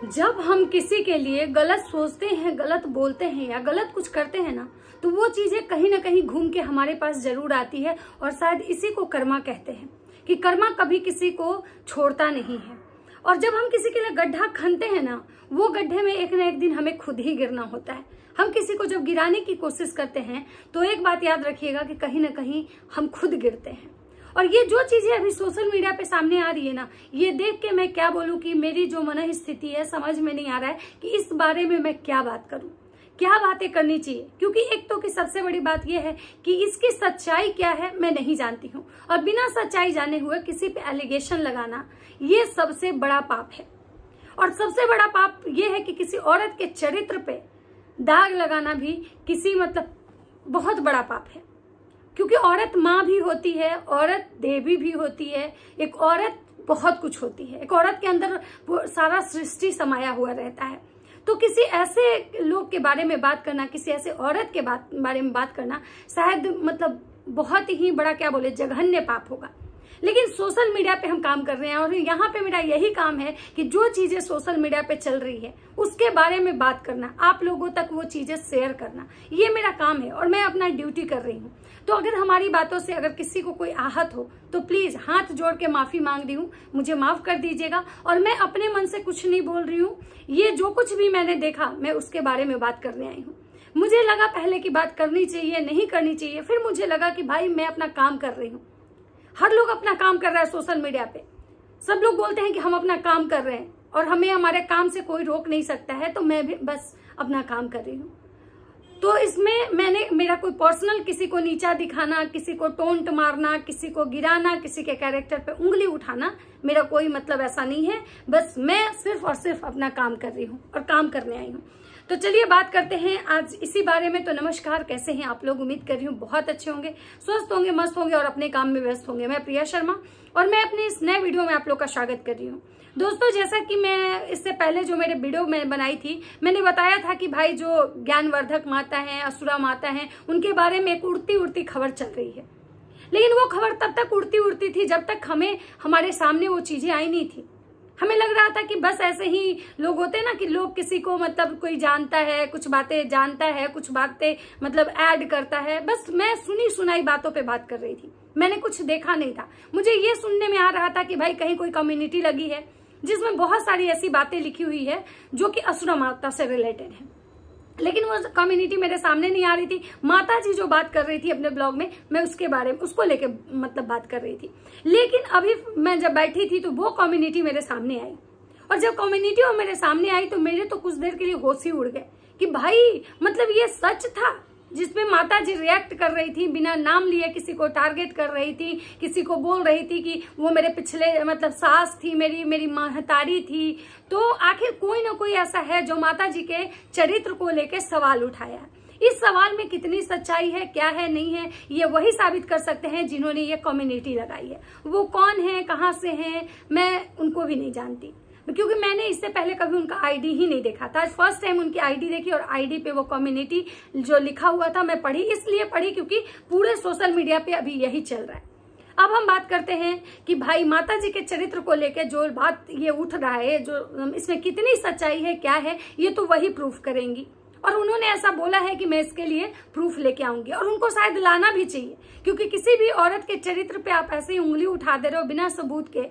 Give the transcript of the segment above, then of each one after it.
जब हम किसी के लिए गलत सोचते हैं, गलत बोलते हैं या गलत कुछ करते हैं ना, तो वो चीजें कहीं ना कहीं घूम के हमारे पास जरूर आती है। और शायद इसी को कर्मा कहते हैं कि कर्मा कभी किसी को छोड़ता नहीं है। और जब हम किसी के लिए गड्ढा खनते हैं ना, वो गड्ढे में एक ना एक दिन हमें खुद ही गिरना होता है। हम किसी को जब गिराने की कोशिश करते हैं तो एक बात याद रखिएगा कि कहीं ना कहीं हम खुद गिरते हैं। और ये जो चीजें अभी सोशल मीडिया पे सामने आ रही है ना, ये देख के मैं क्या बोलूं कि मेरी जो मन स्थिति है, समझ में नहीं आ रहा है कि इस बारे में मैं क्या बात करूं, क्या बातें करनी चाहिए। क्योंकि एक तो कि सबसे बड़ी बात यह है कि इसकी सच्चाई क्या है मैं नहीं जानती हूँ, और बिना सच्चाई जाने हुए किसी पे एलिगेशन लगाना ये सबसे बड़ा पाप है। और सबसे बड़ा पाप ये है कि किसी औरत के चरित्र पे दाग लगाना भी किसी बहुत बड़ा पाप है। क्योंकि औरत माँ भी होती है, औरत देवी भी होती है, एक औरत बहुत कुछ होती है, एक औरत के अंदर वो सारा सृष्टि समाया हुआ रहता है। तो किसी ऐसे लोग के बारे में बात करना, किसी ऐसे औरत के बारे में बात करना शायद बहुत ही बड़ा क्या बोले जघन्य पाप होगा। लेकिन सोशल मीडिया पे हम काम कर रहे हैं और यहाँ पे मेरा यही काम है कि जो चीजें सोशल मीडिया पे चल रही है उसके बारे में बात करना, आप लोगों तक वो चीजें शेयर करना, ये मेरा काम है और मैं अपना ड्यूटी कर रही हूँ। तो अगर हमारी बातों से अगर किसी को कोई आहत हो तो प्लीज हाथ जोड़ के माफी मांग रही हूँ, मुझे माफ कर दीजिएगा। और मैं अपने मन से कुछ नहीं बोल रही हूँ, ये जो कुछ भी मैंने देखा मैं उसके बारे में बात करने आई हूँ। मुझे लगा पहले की बात करनी चाहिए, नहीं करनी चाहिए, फिर मुझे लगा कि भाई मैं अपना काम कर रही हूँ। हर लोग अपना काम कर रहा है सोशल मीडिया पे, सब लोग बोलते हैं कि हम अपना काम कर रहे हैं और हमें हमारे काम से कोई रोक नहीं सकता है। तो मैं भी बस अपना काम कर रही हूँ। तो इसमें मेरा कोई पर्सनल किसी को नीचा दिखाना, किसी को टोंट मारना, किसी को गिराना, किसी के कैरेक्टर पे उंगली उठाना, मेरा कोई ऐसा नहीं है। बस मैं सिर्फ और सिर्फ अपना काम कर रही हूँ और काम करने आई हूँ। तो चलिए बात करते हैं आज इसी बारे में। तो नमस्कार, कैसे हैं आप लोग? उम्मीद कर रही हूँ बहुत अच्छे होंगे, स्वस्थ होंगे, मस्त होंगे और अपने काम में व्यस्त होंगे। मैं प्रिया शर्मा और मैं अपने इस नए वीडियो में आप लोग का स्वागत कर रही हूँ। दोस्तों, जैसा कि मैं इससे पहले जो मेरे वीडियो में बनाई थी, मैंने बताया था कि भाई जो ज्ञानवर्धक माता है, असुरा माता है, उनके बारे में एक उड़ती उड़ती खबर चल रही है। लेकिन वो खबर तब तक उड़ती उड़ती थी जब तक हमारे सामने वो चीजें आई नहीं थी। हमें लग रहा था कि बस ऐसे ही लोग होते हैं ना, कि लोग किसी को कोई जानता है, कुछ बातें जानता है, कुछ बातें ऐड करता है। बस मैं सुनी सुनाई बातों पे बात कर रही थी, मैंने कुछ देखा नहीं था। मुझे ये सुनने में आ रहा था कि भाई कहीं कोई कम्युनिटी लगी है जिसमें बहुत सारी ऐसी बातें लिखी हुई है जो कि असुरा माता से रिलेटेड है। लेकिन वो कम्युनिटी मेरे सामने नहीं आ रही थी। माता जी जो बात कर रही थी अपने ब्लॉग में, मैं उसके बारे में उसको लेके बात कर रही थी। लेकिन अभी मैं जब बैठी थी तो वो कम्युनिटी मेरे सामने आई, और जब कम्युनिटी वो मेरे सामने आई तो मेरे तो कुछ देर के लिए होश ही उड़ गए कि भाई ये सच था जिसपे माता जी रिएक्ट कर रही थी, बिना नाम लिए किसी को टारगेट कर रही थी, किसी को बोल रही थी कि वो मेरे पिछले सास थी, मेरी महतारी थी। तो आखिर कोई ना कोई ऐसा है जो माता जी के चरित्र को लेके सवाल उठाया। इस सवाल में कितनी सच्चाई है, क्या है, नहीं है, ये वही साबित कर सकते हैं जिन्होंने ये कम्युनिटी लगाई है। वो कौन है, कहाँ से हैं, मैं उनको भी नहीं जानती, क्योंकि मैंने इससे पहले कभी उनका आईडी ही नहीं देखा था। आज फर्स्ट टाइम उनकी आईडी देखी और आईडी पे वो कम्युनिटी जो लिखा हुआ था मैं पढ़ी, इसलिए पढ़ी क्योंकि पूरे सोशल मीडिया पे अभी यही चल रहा है। अब हम बात करते हैं कि भाई माता जी के चरित्र को लेकर जो बात ये उठ रहा है, जो इसमें कितनी सच्चाई है, क्या है, ये तो वही प्रूफ करेंगी। और उन्होंने ऐसा बोला है कि मैं इसके लिए प्रूफ लेके आऊंगी, और उनको शायद लाना भी चाहिए, क्योंकि किसी भी औरत के चरित्र पे आप ऐसे ही उंगली उठा दे रहे हो बिना सबूत के,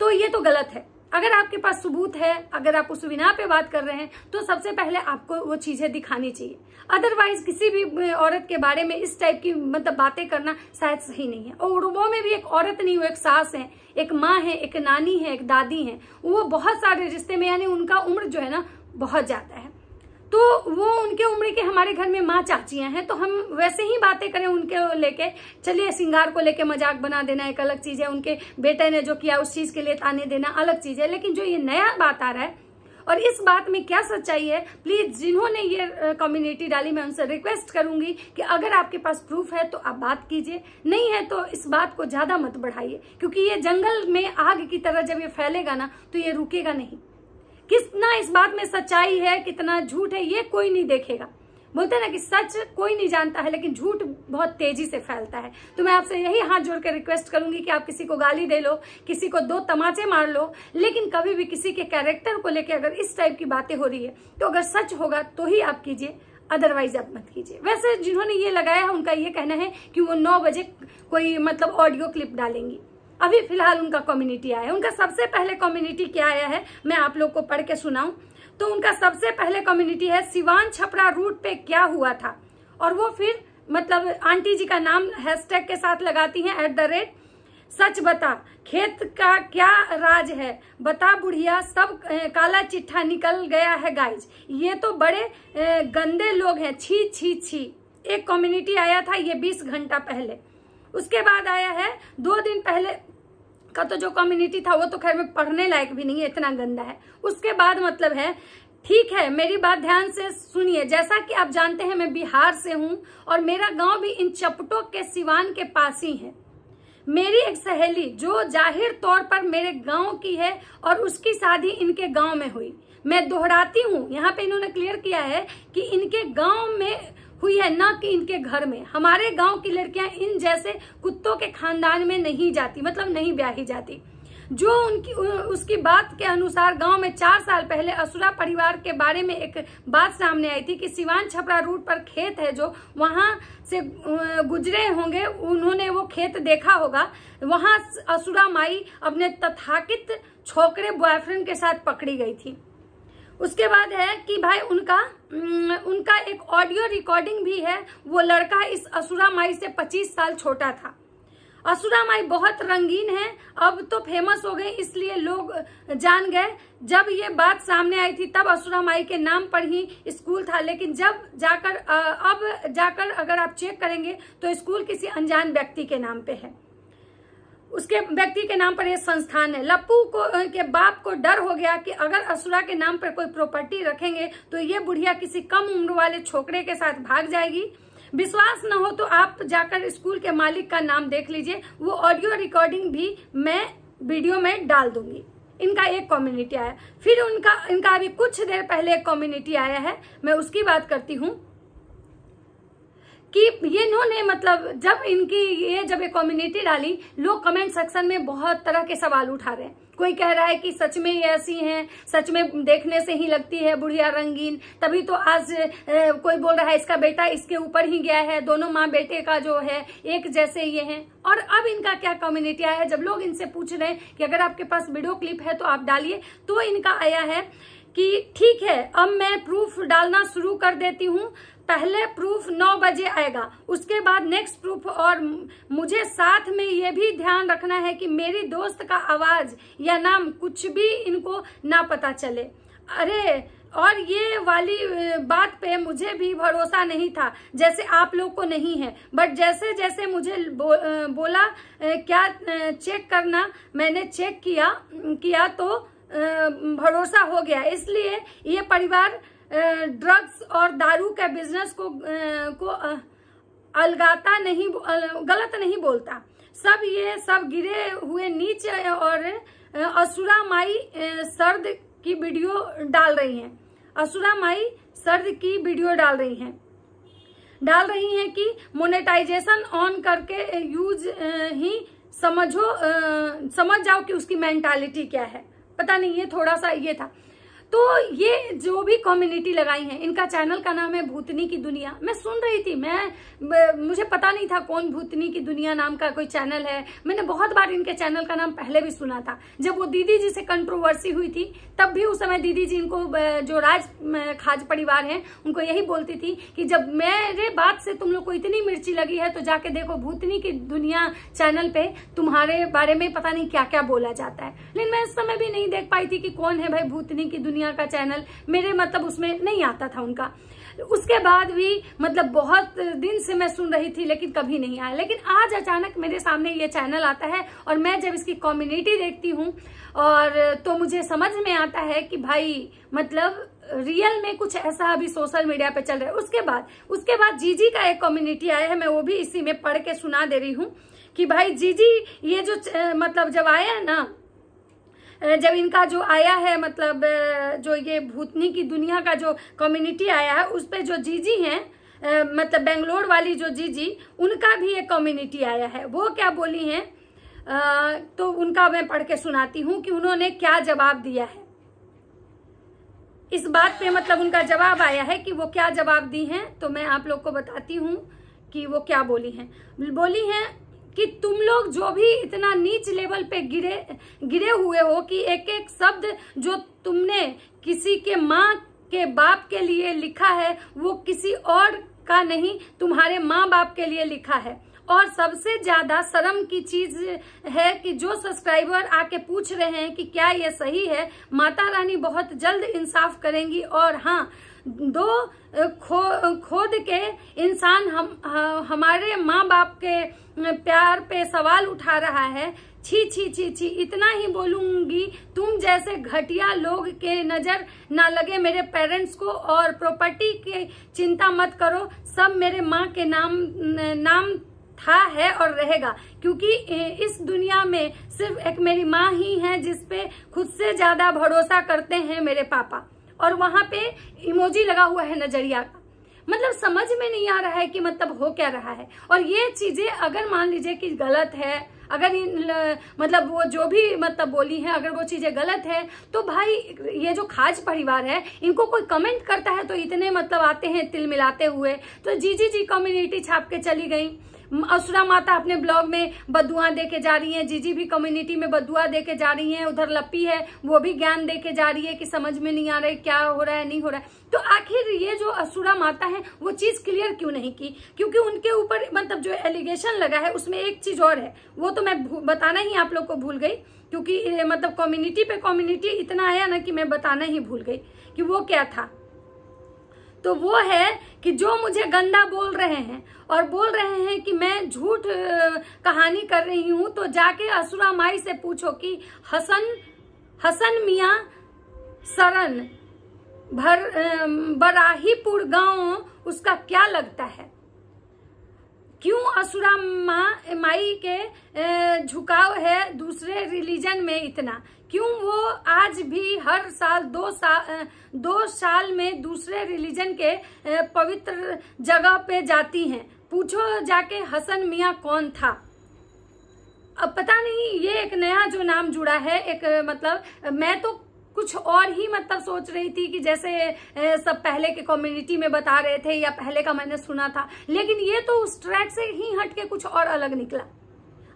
तो ये तो गलत है। अगर आपके पास सबूत है, अगर आप उस बिना पे बात कर रहे हैं, तो सबसे पहले आपको वो चीजें दिखानी चाहिए। अदरवाइज किसी भी औरत के बारे में इस टाइप की बातें करना शायद सही नहीं है। और वो में भी एक औरत नहीं, वो एक सास है, एक माँ है, एक नानी है, एक दादी है। वो बहुत सारे रिश्ते में, यानी उनका उम्र जो है ना बहुत ज्यादा है, तो वो उनके उम्र के हमारे घर में माँ चाचियां हैं, तो हम वैसे ही बातें करें उनके लेके। चलिए, श्रृंगार को लेके मजाक बना देना एक अलग चीज है, उनके बेटे ने जो किया उस चीज के लिए ताने देना अलग चीज है। लेकिन जो ये नया बात आ रहा है और इस बात में क्या सच्चाई है, प्लीज जिन्होंने ये कम्युनिटी डाली, मैं उनसे रिक्वेस्ट करूंगी कि अगर आपके पास प्रूफ है तो आप बात कीजिए, नहीं है तो इस बात को ज्यादा मत बढ़ाइए, क्योंकि ये जंगल में आग की तरह जब ये फैलेगा ना तो ये रुकेगा नहीं। कितना इस बात में सच्चाई है, कितना झूठ है, ये कोई नहीं देखेगा। बोलते हैं ना कि सच कोई नहीं जानता है लेकिन झूठ बहुत तेजी से फैलता है। तो मैं आपसे यही हाथ जोड़ के रिक्वेस्ट करूंगी कि आप किसी को गाली दे लो, किसी को 2 तमाचे मार लो, लेकिन कभी भी किसी के कैरेक्टर को लेकर अगर इस टाइप की बातें हो रही है तो अगर सच होगा तो ही आप कीजिए, अदरवाइज आप मत कीजिए। वैसे जिन्होंने ये लगाया है उनका ये कहना है कि वो 9 बजे कोई मतलब ऑडियो क्लिप डालेंगी। अभी फिलहाल उनका कम्युनिटी आया है। उनका सबसे पहले कम्युनिटी क्या आया है मैं आप लोग को पढ़ के सुनाऊं तो उनका सबसे पहले कम्युनिटी है सिवान छपरा रूट पे क्या हुआ था, और वो फिर मतलब आंटी जी का नाम हैशटैग के साथ लगाती हैं @ सच बता खेत का क्या राज है, बता बुढ़िया सब काला चिट्ठा निकल गया है गाइज, ये तो बड़े गंदे लोग हैं, छी छी छी। एक कम्युनिटी आया था ये 20 घंटा पहले। उसके बाद आया है 2 दिन पहले का तो जो कम्युनिटी था वो तो खैर में पढ़ने लायक भी नहीं है, इतना गंदा है। उसके बाद मतलब है ठीक है, मेरी बात ध्यान से सुनिए। जैसा कि आप जानते हैं मैं बिहार से हूं और मेरा गांव भी इन चपटों के सिवान के पास ही है। मेरी एक सहेली जो जाहिर तौर पर मेरे गांव की है और उसकी शादी इनके गांव में हुई। मैं दोहराती हूँ, यहाँ पे इन्होंने क्लियर किया है कि इनके गांव में हुई है, ना कि इनके घर में। हमारे गांव की लड़कियां इन जैसे कुत्तों के खानदान में नहीं जाती, मतलब नहीं ब्याही जाती। जो उसकी बात के अनुसार गांव में 4 साल पहले असुरा परिवार के बारे में एक बात सामने आई थी कि सिवान छपरा रूट पर खेत है, जो वहां से गुजरे होंगे, उन्होंने वो खेत देखा होगा। वहां असुरा माई अपने तथाकथित छोकरे बॉयफ्रेंड के साथ पकड़ी गई थी। उसके बाद है कि भाई उनका एक ऑडियो रिकॉर्डिंग भी है। वो लड़का इस असुरा माई से 25 साल छोटा था। असुरा माई बहुत रंगीन है, अब तो फेमस हो गई इसलिए लोग जान गए। जब ये बात सामने आई थी तब असुरा माई के नाम पर ही स्कूल था, लेकिन अब जाकर अगर आप चेक करेंगे तो स्कूल किसी अनजान व्यक्ति के नाम पे है। उसके व्यक्ति के नाम पर यह संस्थान है। लप्पू के बाप को डर हो गया कि अगर असुरा के नाम पर कोई प्रॉपर्टी रखेंगे तो ये बुढ़िया किसी कम उम्र वाले छोकरे के साथ भाग जाएगी। विश्वास न हो तो आप जाकर स्कूल के मालिक का नाम देख लीजिए, वो ऑडियो रिकॉर्डिंग भी मैं वीडियो में डाल दूंगी। इनका एक कम्युनिटी आया, फिर इनका अभी कुछ देर पहले एक कम्युनिटी आया है, मैं उसकी बात करती हूँ कि ये इन्होंने मतलब जब ये कम्युनिटी डाली, लोग कमेंट सेक्शन में बहुत तरह के सवाल उठा रहे हैं। कोई कह रहा है कि सच में ये ऐसी हैं, सच में देखने से ही लगती है बुढ़िया रंगीन, तभी तो आज कोई बोल रहा है इसका बेटा इसके ऊपर ही गया है, दोनों माँ बेटे का जो है एक जैसे ये हैं। और अब इनका क्या कम्युनिटी आया है, जब लोग इनसे पूछ रहे हैं कि अगर आपके पास वीडियो क्लिप है तो आप डालिए, तो इनका आया है कि ठीक है अब मैं प्रूफ डालना शुरू कर देती हूँ। पहले प्रूफ 9 बजे आएगा, उसके बाद नेक्स्ट प्रूफ, और मुझे साथ में ये भी ध्यान रखना है कि मेरी दोस्त का आवाज या नाम कुछ भी इनको ना पता चले। अरे और ये वाली बात पे मुझे भी भरोसा नहीं था जैसे आप लोग को नहीं है, बट जैसे जैसे मुझे बोला क्या चेक करना, मैंने चेक किया तो भरोसा हो गया। इसलिए ये परिवार ड्रग्स और दारू के बिजनेस को अलगाता नहीं, गलत नहीं बोलता। ये सब गिरे हुए नीच और असुरा माई सर्द की वीडियो डाल रही हैं। असुरा माई सर्द की वीडियो डाल रही हैं कि मोनेटाइजेशन ऑन करके यूज ही समझ जाओ कि उसकी मेंटालिटी क्या है। पता नहीं, ये थोड़ा सा ये था। तो ये जो भी कम्युनिटी लगाई है, इनका चैनल का नाम है भूतनी की दुनिया। मैं सुन रही थी, मुझे पता नहीं था कौन भूतनी की दुनिया नाम का कोई चैनल है। मैंने बहुत बार इनके चैनल का नाम पहले भी सुना था। जब वो दीदी जी से कंट्रोवर्सी हुई थी तब भी उस समय दीदी जी इनको जो खाज परिवार है उनको यही बोलती थी कि जब मेरे बात से तुम लोग को इतनी मिर्ची लगी है तो जाके देखो भूतनी की दुनिया चैनल पे तुम्हारे बारे में पता नहीं क्या क्या बोला जाता है। लेकिन मैं इस समय भी नहीं देख पाई थी कि कौन है भाई भूतनी की दुनिया का चैनल, मेरे मतलब उसमें नहीं आता था उनका। उसके बाद भी मतलब बहुत दिन से मैं सुन रही थी लेकिन कभी नहीं आया। लेकिन आज अचानक मेरे सामने ये चैनल आता है और मैं जब इसकी कम्युनिटी देखती हूँ और तो मुझे समझ में आता है कि भाई मतलब रियल में कुछ ऐसा अभी सोशल मीडिया पे चल रहा है। उसके बाद जीजी का एक कम्युनिटी आया है, मैं वो भी इसी में पढ़ के सुना दे रही हूँ कि भाई जीजी ये जो मतलब जब आया है ना जब इनका जो आया है मतलब जो ये भूतनी की दुनिया का जो कम्युनिटी आया है उस पे जो जीजी हैं मतलब बेंगलोर वाली जो जीजी, उनका भी एक कम्युनिटी आया है। वो क्या बोली हैं तो उनका मैं पढ़ के सुनाती हूँ कि उन्होंने क्या जवाब दिया है इस बात पे। मतलब उनका जवाब आया है कि वो क्या जवाब दी हैं, तो मैं आप लोग को बताती हूँ कि वो क्या बोली हैं। बोली हैं कि तुम लोग जो भी इतना नीच लेवल पे गिरे हुए हो कि एक एक शब्द जो तुमने किसी के माँ के बाप के लिए लिखा है वो किसी और का नहीं, तुम्हारे माँ बाप के लिए लिखा है। और सबसे ज्यादा शर्म की चीज है कि जो सब्सक्राइबर आके पूछ रहे हैं कि क्या ये सही है, माता रानी बहुत जल्द इंसाफ करेंगी। और हाँ, दो खोद के इंसान हमारे माँ बाप के प्यार पे सवाल उठा रहा है। छी छी छी छी, इतना ही बोलूंगी, तुम जैसे घटिया लोग के नजर ना लगे मेरे पेरेंट्स को। और प्रॉपर्टी की चिंता मत करो, सब मेरे माँ के नाम था, है और रहेगा, क्योंकि इस दुनिया में सिर्फ एक मेरी माँ ही है जिसपे खुद से ज्यादा भरोसा करते हैं मेरे पापा। और वहां पे इमोजी लगा हुआ है नजरिया का। मतलब समझ में नहीं आ रहा है कि मतलब हो क्या रहा है। और ये चीजें अगर मान लीजिए कि गलत है, अगर मतलब वो जो भी मतलब बोली है अगर वो चीजें गलत है, तो भाई ये जो खाज परिवार है इनको कोई कमेंट करता है तो इतने मतलब आते हैं तिल मिलाते हुए। तो जी कम्युनिटी छाप के चली गई। असुरा माता अपने ब्लॉग में बदुआ दे के जा रही है, जीजी भी कम्युनिटी में बदुआ दे के जा रही है। उधर लप्पी है वो भी ज्ञान दे के जा रही है कि समझ में नहीं आ रहा है क्या हो रहा है नहीं हो रहा है। तो आखिर ये जो असुरा माता है वो चीज क्लियर क्यों नहीं की? क्योंकि उनके ऊपर मतलब जो एलिगेशन लगा है उसमें एक चीज और है, वो तो मैं बताना ही आप लोग को भूल गई। क्योंकि मतलब कम्युनिटी पे कम्युनिटी इतना आया ना कि मैं बताना ही भूल गई कि वो क्या था। तो वो है कि जो मुझे गंदा बोल रहे हैं और बोल रहे हैं कि मैं झूठ कहानी कर रही हूं, तो जाके असुरा माई से पूछो कि हसन मियां सरन बराहीपुर गांव उसका क्या लगता है। क्यों असुरा माई के झुकाव है दूसरे रिलीजन में इतना? क्यों वो आज भी हर साल 2 साल में दूसरे रिलीजन के पवित्र जगह पे जाती हैं? पूछो जाके हसन मियां कौन था। अब पता नहीं ये एक नया जो नाम जुड़ा है, एक मतलब मैं तो कुछ और ही मतलब सोच रही थी कि जैसे सब पहले के कम्युनिटी में बता रहे थे या पहले का मैंने सुना था, लेकिन ये तो उस ट्रैक से ही हट के कुछ और अलग निकला।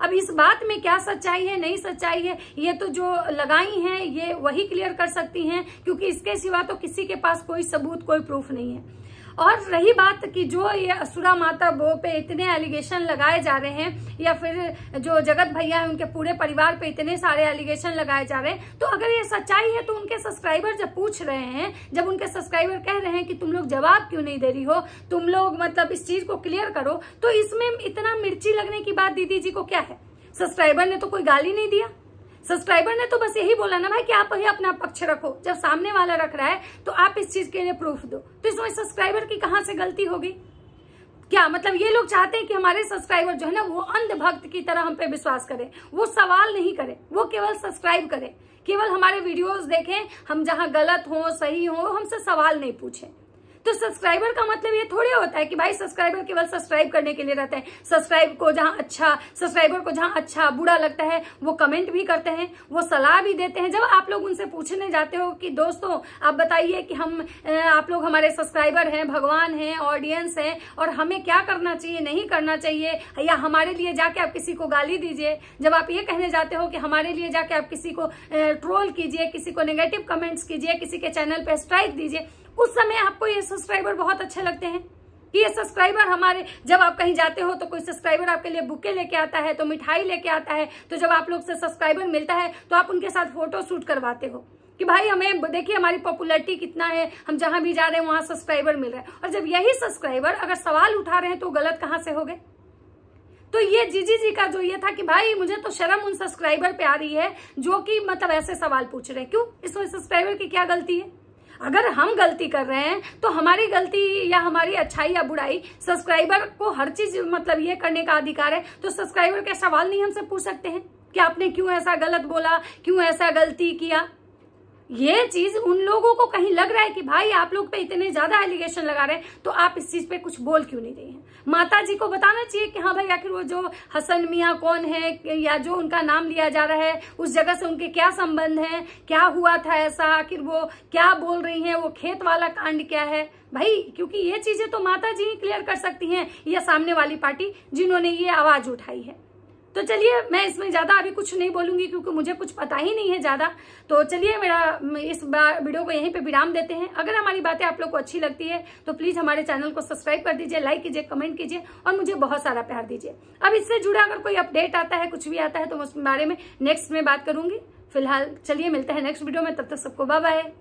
अब इस बात में क्या सच्चाई है नहीं सच्चाई है ये तो जो लगाई हैं ये वही क्लियर कर सकती हैं, क्योंकि इसके सिवा तो किसी के पास कोई सबूत कोई प्रूफ नहीं है। और रही बात कि जो ये असुरा माता बो पे इतने एलिगेशन लगाए जा रहे हैं या फिर जो जगत भैया है उनके पूरे परिवार पे इतने सारे एलिगेशन लगाए जा रहे हैं, तो अगर ये सच्चाई है तो उनके सब्सक्राइबर जब पूछ रहे हैं, जब उनके सब्सक्राइबर कह रहे हैं कि तुम लोग जवाब क्यों नहीं दे रही हो, तुम लोग मतलब इस चीज को क्लियर करो, तो इसमें इतना मिर्ची लगने की बात दीदी जी को क्या है? सब्सक्राइबर ने तो कोई गाली नहीं दिया, सब्सक्राइबर ने तो बस यही बोला ना भाई कि आप ही अपना पक्ष रखो। जब सामने वाला रख रहा है तो आप इस चीज के लिए प्रूफ दो। तो इसमें सब्सक्राइबर की कहां से गलती होगी? क्या मतलब ये लोग चाहते हैं कि हमारे सब्सक्राइबर जो है ना वो अंधभक्त की तरह हम पे विश्वास करें, वो सवाल नहीं करे, वो केवल सब्सक्राइब करे, केवल हमारे वीडियोस देखें, हम जहां गलत हो सही हो हमसे सवाल नहीं पूछे। तो सब्सक्राइबर का मतलब ये थोड़ी होता है कि भाई सब्सक्राइबर केवल सब्सक्राइब करने के लिए रहते हैं। सब्सक्राइबर को जहां अच्छा बुरा लगता है वो कमेंट भी करते हैं, वो सलाह भी देते हैं। जब आप लोग उनसे पूछने जाते हो कि दोस्तों आप बताइए कि आप लोग हमारे सब्सक्राइबर हैं, भगवान हैं, ऑडियंस हैं, और हमें क्या करना चाहिए नहीं करना चाहिए, या हमारे लिए जाके आप किसी को गाली दीजिए, जब आप ये कहने जाते हो कि हमारे लिए जाके आप किसी को ट्रोल कीजिए, किसी को नेगेटिव कमेंट्स कीजिए, किसी के चैनल पे स्ट्राइक दीजिए, उस समय आपको ये सब्सक्राइबर बहुत अच्छे लगते हैं कि ये सब्सक्राइबर हमारे, जब आप कहीं जाते हो तो कोई सब्सक्राइबर आपके लिए बुके लेके आता है, तो मिठाई लेके आता है, तो जब आप लोग से सब्सक्राइबर मिलता है तो आप उनके साथ फोटो शूट करवाते हो कि भाई हमें देखिए हमारी पॉपुलैरिटी कितना है, हम जहां भी जा रहे हैं वहां सब्सक्राइबर मिल रहे हैं। और जब यही सब्सक्राइबर अगर सवाल उठा रहे हैं तो गलत कहां से हो गए? तो ये जीजी जी का जो ये था कि भाई मुझे तो शर्म उन सब्सक्राइबर पे आ रही है जो कि मतलब ऐसे सवाल पूछ रहे हैं। क्यों? इसमें सब्सक्राइबर की क्या गलती है? अगर हम गलती कर रहे हैं तो हमारी गलती या हमारी अच्छाई या बुराई, सब्सक्राइबर को हर चीज मतलब ये करने का अधिकार है, तो सब्सक्राइबर के सवाल नहीं हमसे पूछ सकते हैं कि आपने क्यों ऐसा गलत बोला, क्यों ऐसा गलती किया। ये चीज उन लोगों को कहीं लग रहा है कि भाई आप लोग पे इतने ज्यादा एलिगेशन लगा रहे हैं, तो आप इस चीज पे कुछ बोल क्यों नहीं रही हैं। माता जी को बताना चाहिए कि हाँ भाई आखिर वो जो हसन मियाँ कौन है, या जो उनका नाम लिया जा रहा है उस जगह से उनके क्या संबंध है, क्या हुआ था ऐसा, आखिर वो क्या बोल रही हैं, वो खेत वाला कांड क्या है भाई। क्योंकि ये चीजें तो माता जी ही क्लियर कर सकती हैं, या सामने वाली पार्टी जिन्होंने ये आवाज उठाई है। तो चलिए मैं इसमें ज्यादा अभी कुछ नहीं बोलूंगी, क्योंकि मुझे कुछ पता ही नहीं है ज्यादा। तो चलिए मेरा इस वीडियो को यहीं पे विराम देते हैं। अगर हमारी बातें आप लोग को अच्छी लगती है तो प्लीज हमारे चैनल को सब्सक्राइब कर दीजिए, लाइक कीजिए, कमेंट कीजिए और मुझे बहुत सारा प्यार दीजिए। अब इससे जुड़ा अगर कोई अपडेट आता है, कुछ भी आता है, तो उस बारे में नेक्स्ट में बात करूंगी। फिलहाल चलिए मिलते हैं नेक्स्ट वीडियो में, तब तक सबको बाय बाय।